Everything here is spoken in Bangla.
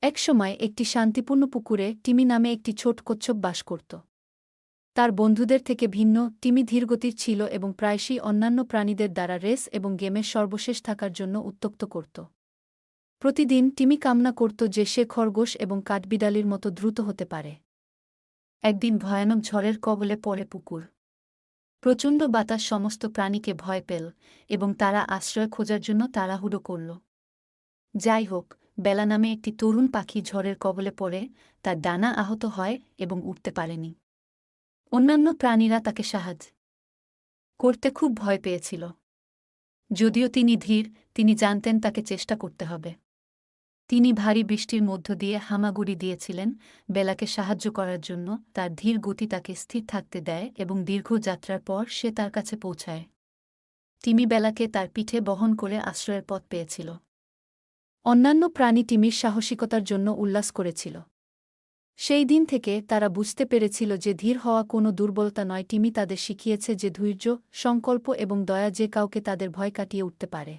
একসময় একটি শান্তিপূর্ণ পুকুরে টিমি নামে একটি ছোট কচ্ছপ বাস করত। তার বন্ধুদের থেকে ভিন্ন, টিমি ধীরগতির ছিল এবং প্রায়শই অন্যান্য প্রাণীদের দ্বারা রেস এবং গেমের সর্বশেষ থাকার জন্য উত্ত্যক্ত করত। প্রতিদিন টিমি কামনা করত যে সে খরগোশ এবং কাঠবিড়ালির মতো দ্রুত হতে পারে। একদিন ভয়ানক ঝড়ের কবলে পড়ে পুকুর। প্রচণ্ড বাতাস সমস্ত প্রাণীকে ভয় পেল এবং তারা আশ্রয় খোঁজার জন্য তাড়াহুড়ো করল। যাই হোক, বেলা নামে একটি তরুণ পাখি ঝড়ের কবলে পড়ে তার ডানা আহত হয় এবং উঠতে পারেনি। অন্যান্য প্রাণীরা তাকে সাহায্য করতে খুব ভয় পেয়েছিল। যদিও তিনি ধীর, তিনি জানতেন তাকে চেষ্টা করতে হবে। তিনি ভারী বৃষ্টির মধ্য দিয়ে হামাগুড়ি দিয়েছিলেন বেলাকে সাহায্য করার জন্য। তার ধীর গতি তাকে স্থির থাকতে দেয় এবং দীর্ঘ যাত্রার পর সে তার কাছে পৌঁছায়। টিমি বেলাকে তার পিঠে বহন করে আশ্রয়ের পথ পেয়েছিল। অন্যান্য প্রাণী টিমির সাহসিকতার জন্য উল্লাস করেছিল। সেই দিন থেকে তারা বুঝতে পেরেছিল যে ধীর হওয়া কোনো দুর্বলতা নয়। টিমি তাদের শিখিয়েছে যে ধৈর্য, সংকল্প এবং দয়া যে কাউকে তাদের ভয় কাটিয়ে উঠতে পারে।